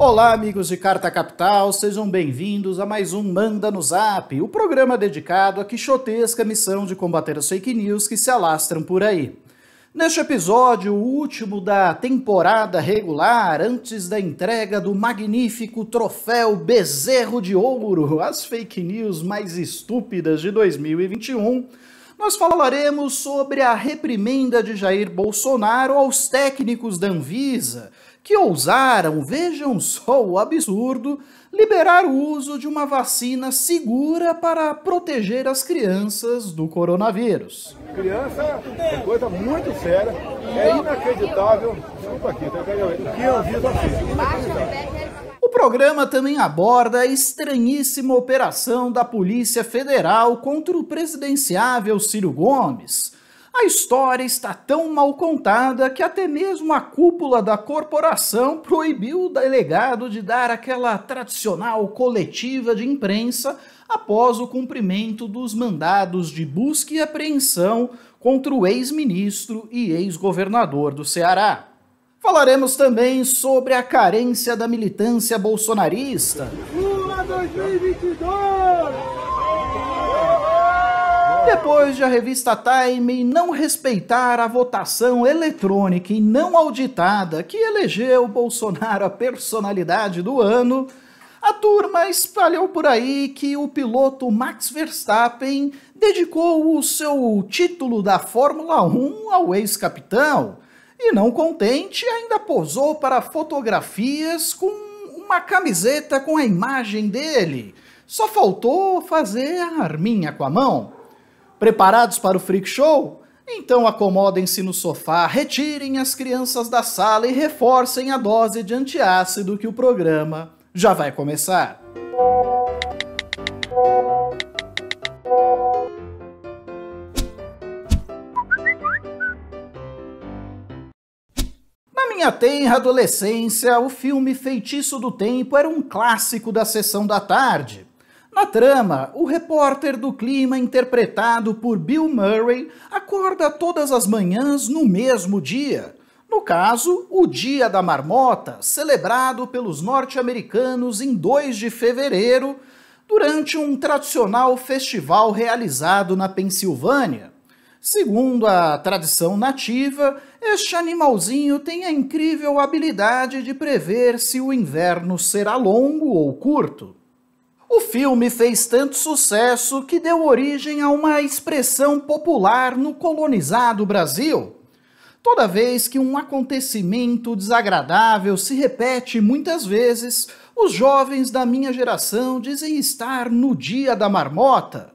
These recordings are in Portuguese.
Olá, amigos de Carta Capital, sejam bem-vindos a mais um Manda no Zap, o programa dedicado à quixotesca missão de combater as fake news que se alastram por aí. Neste episódio, o último da temporada regular, antes da entrega do magnífico troféu Bezerro de Ouro, as fake news mais estúpidas de 2021, nós falaremos sobre a reprimenda de Jair Bolsonaro aos técnicos da Anvisa, que ousaram, vejam só o absurdo, liberar o uso de uma vacina segura para proteger as crianças do coronavírus. Criança é coisa muito séria, é inacreditável. Desculpa aqui, o que a Anvisa fez. O programa também aborda a estranhíssima operação da Polícia Federal contra o presidenciável Ciro Gomes. A história está tão mal contada que até mesmo a cúpula da corporação proibiu o delegado de dar aquela tradicional coletiva de imprensa após o cumprimento dos mandados de busca e apreensão contra o ex-ministro e ex-governador do Ceará. Falaremos também sobre a carência da militância bolsonarista. Lula 2022! Depois de a revista Time não respeitar a votação eletrônica e não auditada que elegeu Bolsonaro a personalidade do ano, a turma espalhou por aí que o piloto Max Verstappen dedicou o seu título da Fórmula 1 ao ex-capitão e, não contente, ainda posou para fotografias com uma camiseta com a imagem dele. Só faltou fazer a arminha com a mão. Preparados para o Freak Show? Então acomodem-se no sofá, retirem as crianças da sala e reforcem a dose de antiácido que o programa já vai começar. Na minha tenra adolescência, o filme Feitiço do Tempo era um clássico da sessão da tarde. Na trama, o repórter do clima interpretado por Bill Murray acorda todas as manhãs no mesmo dia. No caso, o Dia da Marmota, celebrado pelos norte-americanos em 2 de fevereiro, durante um tradicional festival realizado na Pensilvânia. Segundo a tradição nativa, este animalzinho tem a incrível habilidade de prever se o inverno será longo ou curto. O filme fez tanto sucesso que deu origem a uma expressão popular no colonizado Brasil. Toda vez que um acontecimento desagradável se repete muitas vezes, os jovens da minha geração dizem estar no Dia da Marmota.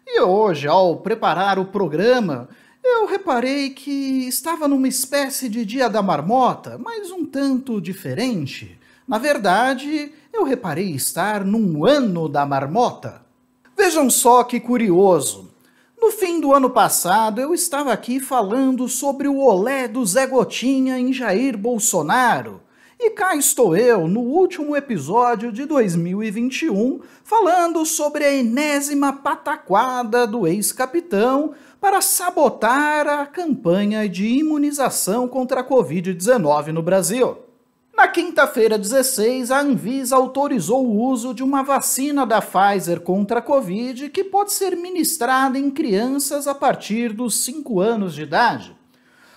E hoje, ao preparar o programa, eu reparei que estava numa espécie de Dia da Marmota, mas um tanto diferente. Na verdade, eu reparei estar num ano da marmota. Vejam só que curioso. No fim do ano passado, eu estava aqui falando sobre o olé do Zé Gotinha em Jair Bolsonaro. E cá estou eu, no último episódio de 2021, falando sobre a enésima pataquada do ex-capitão para sabotar a campanha de imunização contra a Covid-19 no Brasil. Na quinta-feira 16, a Anvisa autorizou o uso de uma vacina da Pfizer contra a Covid que pode ser ministrada em crianças a partir dos 5 anos de idade.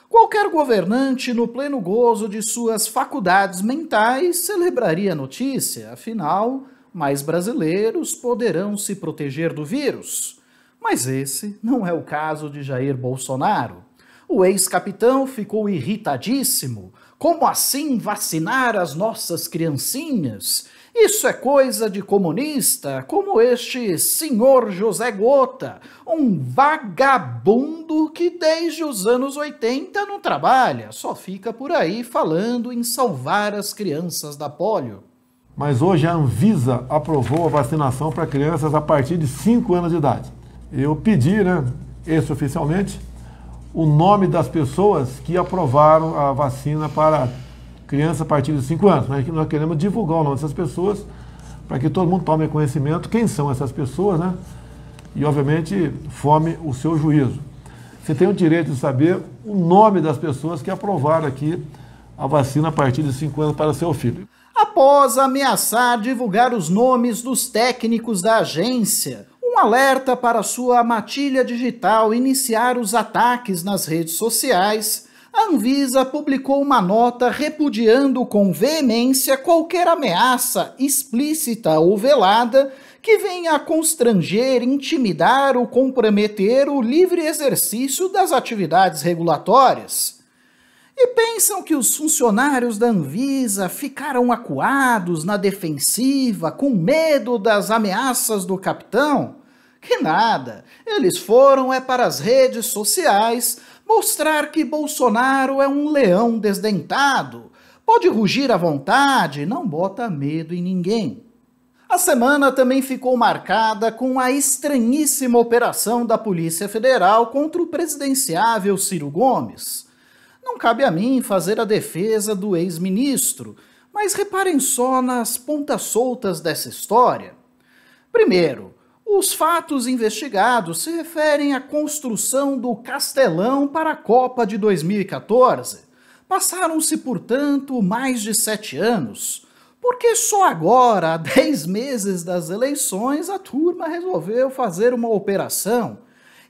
Qualquer governante, no pleno gozo de suas faculdades mentais, celebraria a notícia, afinal, mais brasileiros poderão se proteger do vírus. Mas esse não é o caso de Jair Bolsonaro. O ex-capitão ficou irritadíssimo. Como assim vacinar as nossas criancinhas? Isso é coisa de comunista, como este senhor José Gota, um vagabundo que desde os anos 80 não trabalha, só fica por aí falando em salvar as crianças da polio. Mas hoje a Anvisa aprovou a vacinação para crianças a partir de 5 anos de idade. Eu pedi, extraoficialmente, o nome das pessoas que aprovaram a vacina para criança a partir de 5 anos. Nós queremos divulgar o nome dessas pessoas para que todo mundo tome conhecimento quem são essas pessoas, e, obviamente, forme o seu juízo. Você tem o direito de saber o nome das pessoas que aprovaram aqui a vacina a partir de 5 anos para seu filho. Após ameaçar divulgar os nomes dos técnicos da agência, um alerta para sua matilha digital iniciar os ataques nas redes sociais, a Anvisa publicou uma nota repudiando com veemência qualquer ameaça explícita ou velada que venha a constranger, intimidar ou comprometer o livre exercício das atividades regulatórias. E pensam que os funcionários da Anvisa ficaram acuados na defensiva, com medo das ameaças do capitão? Que nada, eles foram para as redes sociais mostrar que Bolsonaro é um leão desdentado, pode rugir à vontade, não bota medo em ninguém. A semana também ficou marcada com a estranhíssima operação da Polícia Federal contra o presidenciável Ciro Gomes. Não cabe a mim fazer a defesa do ex-ministro, mas reparem só nas pontas soltas dessa história. Primeiro, os fatos investigados se referem à construção do Castelão para a Copa de 2014. Passaram-se, portanto, mais de 7 anos. Porque só agora, há 10 meses das eleições, a turma resolveu fazer uma operação.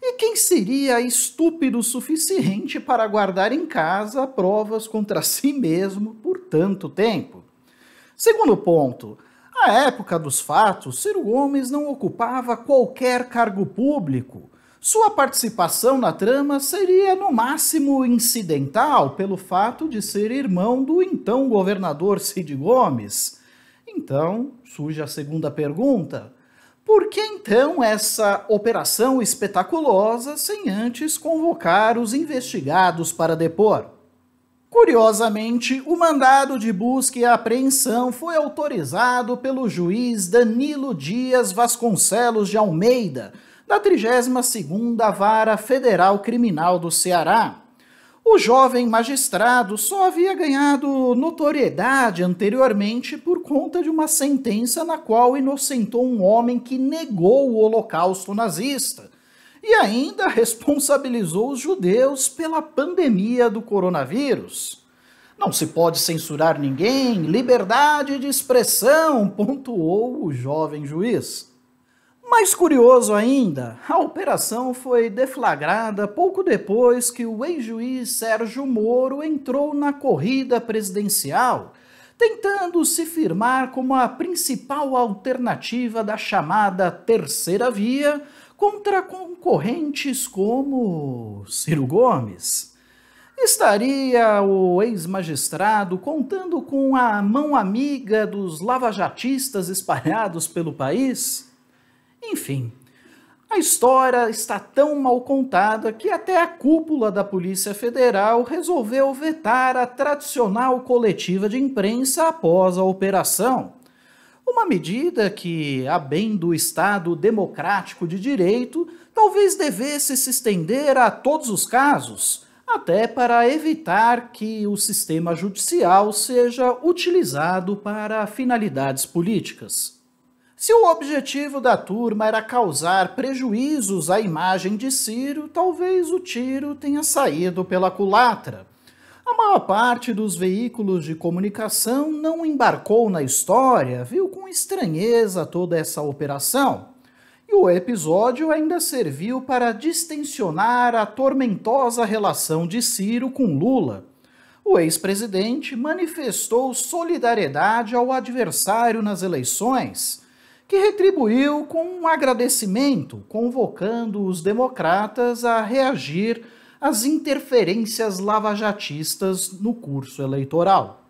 E quem seria estúpido o suficiente para guardar em casa provas contra si mesmo por tanto tempo? Segundo ponto, à época dos fatos, Ciro Gomes não ocupava qualquer cargo público. Sua participação na trama seria no máximo incidental pelo fato de ser irmão do então governador Cid Gomes. Então, surge a segunda pergunta. Por que então essa operação espetaculosa sem antes convocar os investigados para depor? Curiosamente, o mandado de busca e apreensão foi autorizado pelo juiz Danilo Dias Vasconcelos de Almeida, da 32ª Vara Federal Criminal do Ceará. O jovem magistrado só havia ganhado notoriedade anteriormente por conta de uma sentença na qual inocentou um homem que negou o Holocausto nazista e ainda responsabilizou os judeus pela pandemia do coronavírus. Não se pode censurar ninguém, liberdade de expressão, pontuou o jovem juiz. Mais curioso ainda, a operação foi deflagrada pouco depois que o ex-juiz Sérgio Moro entrou na corrida presidencial, tentando se firmar como a principal alternativa da chamada terceira via contra concorrentes como Ciro Gomes. Estaria o ex-magistrado contando com a mão amiga dos lavajatistas espalhados pelo país? Enfim, a história está tão mal contada que até a cúpula da Polícia Federal resolveu vetar a tradicional coletiva de imprensa após a operação. Uma medida que, a bem do Estado democrático de direito, talvez devesse se estender a todos os casos, até para evitar que o sistema judicial seja utilizado para finalidades políticas. Se o objetivo da turma era causar prejuízos à imagem de Ciro, talvez o tiro tenha saído pela culatra. A maior parte dos veículos de comunicação não embarcou na história, viu com estranheza toda essa operação. E o episódio ainda serviu para distensionar a tormentosa relação de Ciro com Lula. O ex-presidente manifestou solidariedade ao adversário nas eleições, que retribuiu com um agradecimento, convocando os democratas a reagir às interferências lavajatistas no curso eleitoral.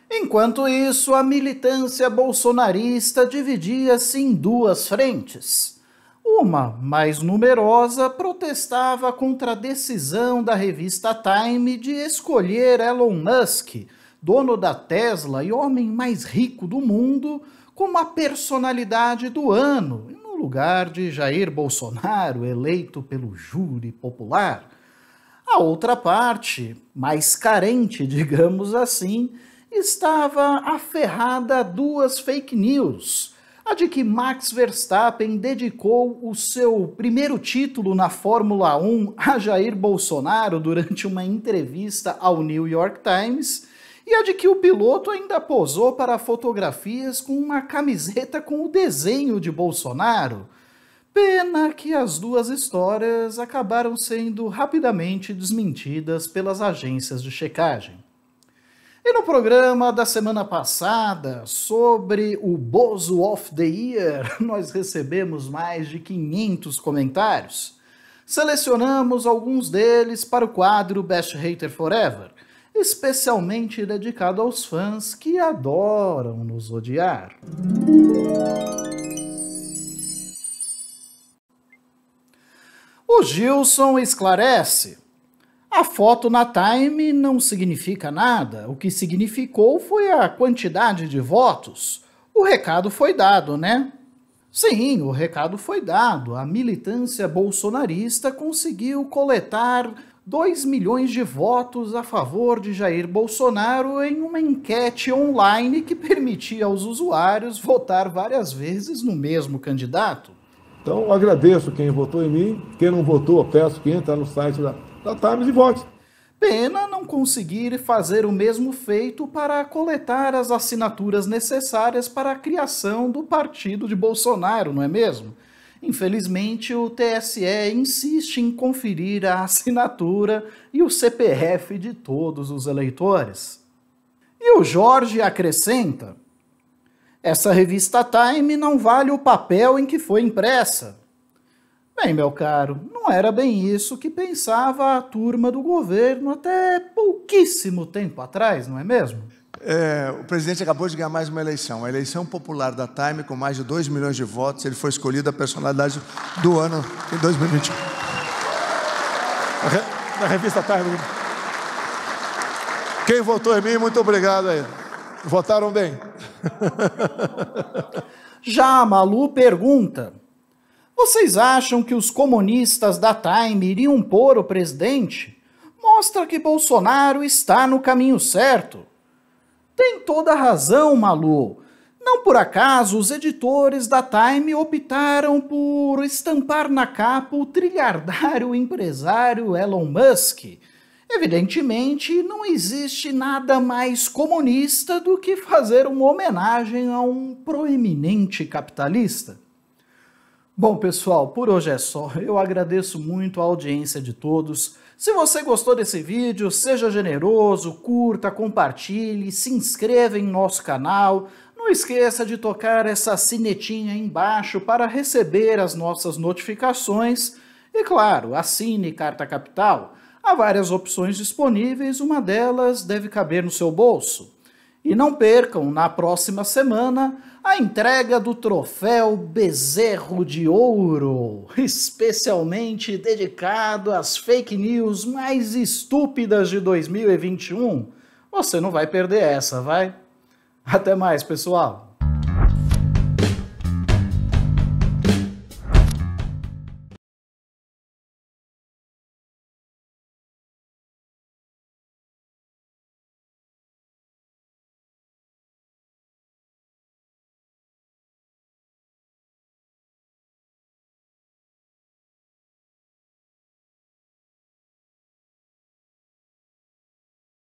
Enquanto isso, a militância bolsonarista dividia-se em duas frentes. Uma, mais numerosa, protestava contra a decisão da revista Time de escolher Elon Musk, dono da Tesla e homem mais rico do mundo, como a personalidade do ano, no lugar de Jair Bolsonaro, eleito pelo júri popular. A outra parte, mais carente, digamos assim, estava aferrada a duas fake news. A de que Max Verstappen dedicou o seu primeiro título na Fórmula 1 a Jair Bolsonaro durante uma entrevista ao New York Times, e a de que o piloto ainda posou para fotografias com uma camiseta com o desenho de Bolsonaro. Pena que as duas histórias acabaram sendo rapidamente desmentidas pelas agências de checagem. E no programa da semana passada, sobre o Bozo of the Year, nós recebemos mais de 500 comentários. Selecionamos alguns deles para o quadro Best Hater Forever, especialmente dedicado aos fãs que adoram nos odiar. O Gilson esclarece: a foto na Time não significa nada, o que significou foi a quantidade de votos. O recado foi dado, né? Sim, o recado foi dado. A militância bolsonarista conseguiu coletar 2 milhões de votos a favor de Jair Bolsonaro em uma enquete online que permitia aos usuários votar várias vezes no mesmo candidato. Então, eu agradeço quem votou em mim. Quem não votou, eu peço que entre no site da Times e vote. Pena não conseguir fazer o mesmo feito para coletar as assinaturas necessárias para a criação do partido de Bolsonaro, não é mesmo? Infelizmente, o TSE insiste em conferir a assinatura e o CPF de todos os eleitores. E o Jorge acrescenta: essa revista Time não vale o papel em que foi impressa. Bem, meu caro, não era bem isso que pensava a turma do governo até pouquíssimo tempo atrás, não é mesmo? O presidente acabou de ganhar mais uma eleição. A eleição popular da Time, com mais de 2 milhões de votos, ele foi escolhido a personalidade do ano em 2021. Na revista Time. Quem votou em mim, muito obrigado aí. Votaram bem. Já a Malu pergunta: vocês acham que os comunistas da Time iriam pôr o presidente? Mostra que Bolsonaro está no caminho certo. Tem toda a razão, Malu. Não por acaso os editores da Time optaram por estampar na capa o trilhardário empresário Elon Musk. Evidentemente, não existe nada mais comunista do que fazer uma homenagem a um proeminente capitalista. Bom, pessoal, por hoje é só. Eu agradeço muito a audiência de todos. Se você gostou desse vídeo, seja generoso, curta, compartilhe, se inscreva em nosso canal. Não esqueça de tocar essa sinetinha aí embaixo para receber as nossas notificações. E claro, assine Carta Capital. Há várias opções disponíveis, uma delas deve caber no seu bolso. E não percam, na próxima semana, a entrega do troféu Bezerro de Ouro, especialmente dedicado às fake news mais estúpidas de 2021. Você não vai perder essa, vai? Até mais, pessoal!